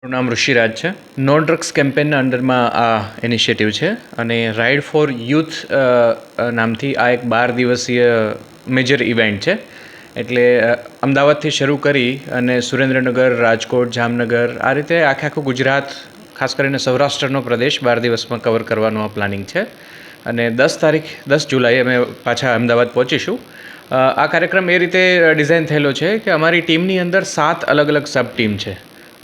મારું નામ ઋષિરાજ છે. નો ડ્રગ્સ કેમ્પેનના અંડરમાં આ ઇનિશિયેટિવ છે અને રાઇડ ફોર યુથ નામથી આ એક 12 દિવસીય મેજર ઇવેન્ટ છે. એટલે અમદાવાદથી શરૂ કરી અને સુરેન્દ્રનગર, રાજકોટ, જામનગર આ રીતે આખું ગુજરાત, ખાસ કરીને સૌરાષ્ટ્રનો પ્રદેશ 12 દિવસમાં કવર કરવાનું આ પ્લાનિંગ છે. અને 10 જુલાઈએ અમે પાછા અમદાવાદ પહોંચીશું. આ કાર્યક્રમ એ રીતે ડિઝાઇન થયેલો છે કે અમારી ટીમની અંદર 7 અલગ અલગ સબ ટીમ છે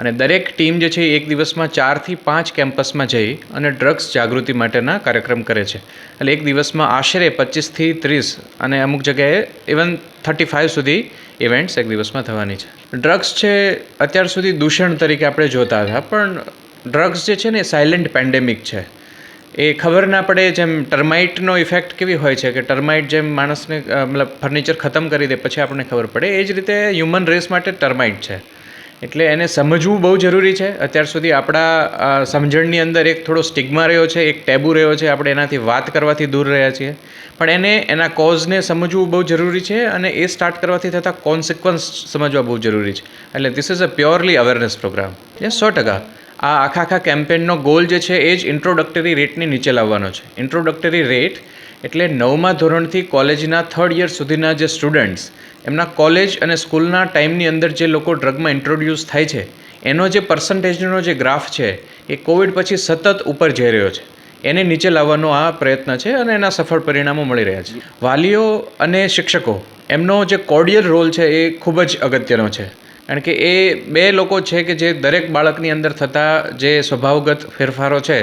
અને દરેક ટીમ જે છે એક દિવસમાં 4 થી 5 કેમ્પસમાં જઈ અને ડ્રગ્સ જાગૃતિ માટેના કાર્યક્રમ કરે છે. એટલે એક દિવસમાં આશરે 25 થી 30 અને અમુક જગ્યાએ ઇવન 35 સુધી ઇવેન્ટ્સ એક દિવસમાં થવાની છે. ડ્રગ્સ છે અત્યાર સુધી દૂષણ તરીકે આપણે જોતા હતા, પણ ડ્રગ્સ જે છે ને એ સાયલેન્ટ પેન્ડેમિક છે. એ ખબર ના પડે, જેમ ટર્માઇટનો ઇફેક્ટ કેવી હોય છે કે ટર્માઇટ જેમ માણસને મતલબ ફર્નિચર ખતમ કરી દે પછી આપણને ખબર પડે, એ જ રીતે હ્યુમન રેસ માટે ટર્માઇટ છે. એટલે એને સમજવું બહુ જરૂરી છે. અત્યાર સુધી આપણા સમજણની અંદર એક થોડો સ્ટિગ્મા રહ્યો છે, એક ટેબુ રહ્યો છે, આપણે એનાથી વાત કરવાથી દૂર રહ્યા છીએ. પણ એના કોઝને સમજવું બહુ જરૂરી છે અને એ સ્ટાર્ટ કરવાથી થતા કોન્સિક્વન્સ સમજવા બહુ જરૂરી છે. એટલે this is a purely awareness programme. Yes, 100%. આ આખા કેમ્પેનનો ગોલ જે છે એ જ ઇન્ટ્રોડક્ટરી રેટની નીચે લાવવાનો છે. ઇન્ટ્રોડક્ટરી રેટ એટલે 9મા ધોરણથી કોલેજના 3rd યર સુધીના જે સ્ટુડન્ટ્સ, એમના કોલેજ અને સ્કૂલના ટાઈમની અંદર જે લોકો ડ્રગમાં ઇન્ટ્રોડ્યુસ થાય છે એનો જે પર્સન્ટેજનો જે ગ્રાફ છે એ કોવિડ પછી સતત ઉપર જઈ રહ્યો છે. એને નીચે લાવવાનો આ પ્રયત્ન છે અને એના સફળ પરિણામો મળી રહ્યા છે. વાલીઓ અને શિક્ષકો એમનો જે કોર્ડિયલ રોલ છે એ ખૂબ જ અગત્યનો છે, કારણ કે એ બે લોકો છે કે જે દરેક બાળકની અંદર થતા જે સ્વભાવગત ફેરફારો છે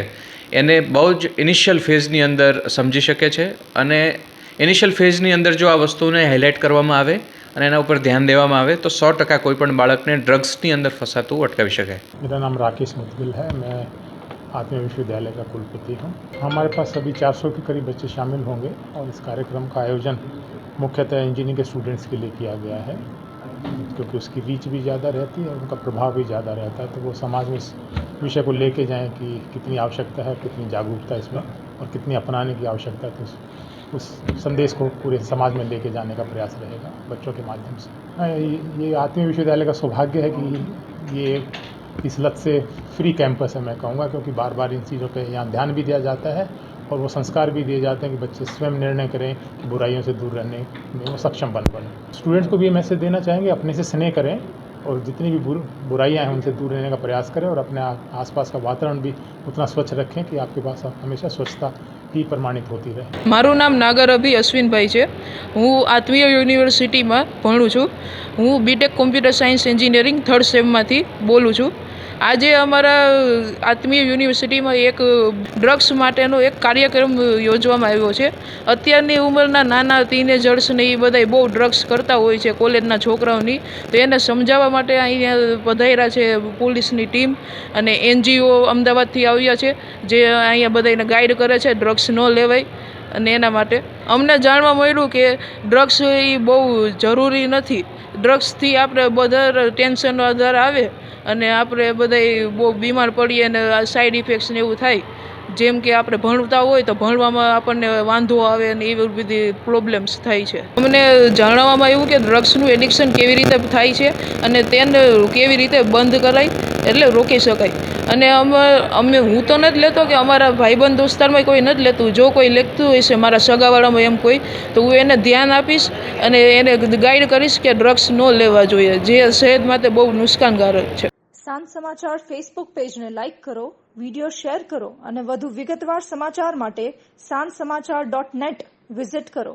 એને બહુ જ ઇનિશિયલ ફેઝની અંદર સમજી શકે છે. અને ઇનિશિયલ ફેઝની અંદર જો આ વસ્તુને હાઇલાઇટ કરવામાં આવે અને એના ઉપર ધ્યાન દેવામાં આવે તો 100% કોઈ પણ બાળકને ડ્રગ્સની અંદર ફસાતું અટકાવી શકાય. मेरा नाम राकेश मुदगिल है. मैं आत्मीय विश्वविद्यालय का कुलपति हूँ. हमारे पास अभी 400 के करीब बच्चे शामिल होंगे और इस कार्यक्रम का आयोजन मुख्यतः इंजीनियरिंग के स्टूडेंट्स के लिए किया गया है, क्योंकि उसकी रीच भी ज़्यादा रहती है और उनका प्रभाव भी ज़्यादा रहता है. तो वो समाज में इस विषय को लेके जाएँ कि कितनी आवश्यकता है, कितनी जागरूकता इसमें और कितनी अपनाने की आवश्यकता है. तो उस संदेश को पूरे समाज में लेके जाने का प्रयास रहेगा बच्चों के माध्यम से. ये आत्मीय विश्वविद्यालय का सौभाग्य है कि ये इस लत से फ्री कैंपस है, मैं कहूँगा, क्योंकि बार बार इन चीज़ों पे यहाँ ध्यान भी दिया जाता है और वो संस्कार भी दिए जाते हैं कि बच्चे स्वयं निर्णय करें कि बुराइयों से दूर रहने में वो सक्षम बने. स्टूडेंट्स को भी ये मैसेज देना चाहेंगे, अपने से स्नेह करें और जितनी भी बुराइयाँ हैं उनसे दूर रहने का प्रयास करें और अपने आसपास का वातावरण भी उतना स्वच्छ रखें कि आपके पास हमेशा स्वच्छता ही प्रमाणित होती रहे. મારું નામ નાગર અભી અશ્વિનભાઈ છે. હું આત્મીય યુનિવર્સિટીમાં ભણું છું. હું BTech computer science engineering 3rd સેમમાંથી બોલું છું. આજે અમારા આત્મીય યુનિવર્સિટીમાં એક ડ્રગ્સ માટેનો એક કાર્યક્રમ યોજવામાં આવ્યો છે. અત્યારની ઉંમરના નાના ટીનેજર્સને એ બધા બહુ ડ્રગ્સ કરતા હોય છે, કોલેજના છોકરાઓની. તો એને સમજાવવા માટે અહીંયા પધાર્યા છે પોલીસની ટીમ અને NGO અમદાવાદથી આવ્યા છે, જે અહીંયા બધાને ગાઈડ કરે છે ડ્રગ્સ ન લેવાય. અને એના માટે અમને જાણવા મળ્યું કે ડ્રગ્સ એ બહુ જરૂરી નથી. ડ્રગ્સથી આપણે બધા ટેન્શનનો આધાર આવે અને આપણે બધા બહુ બીમાર પડીએ અને સાઈડ ઇફેક્ટ્સ ને એવું થાય. જેમ કે આપણે ભણતા હોય તો ભણવામાં આપણને વાંધો આવે અને એવી બધી પ્રોબ્લેમ્સ થાય છે. અમને જાણવામાં આવ્યું કે ડ્રગ્સનું એડિક્શન કેવી રીતે થાય છે અને તેને કેવી રીતે બંધ કરાય, એટલે રોકી શકાય. અને હું તો નથી લેતો, કે અમારા ભાઈબંધ દોસ્તારમાં કોઈ નથી લેતું. જો કોઈ લેતું હોય છે મારા સગાવાળામાં એમ કોઈ, તો હું એને ધ્યાન આપીશ અને એને ગાઈડ કરીશ કે ડ્રગ્સ ન લેવા જોઈએ, જે સેહત માટે બહુ નુકસાનકારક છે. સાંજ સમાચાર ફેસબુક પેજને લાઇક કરો, વિડીયો શેર કરો અને વધુ વિગતવાર સમાચાર માટે sanssamachar.net વિઝિટ કરો.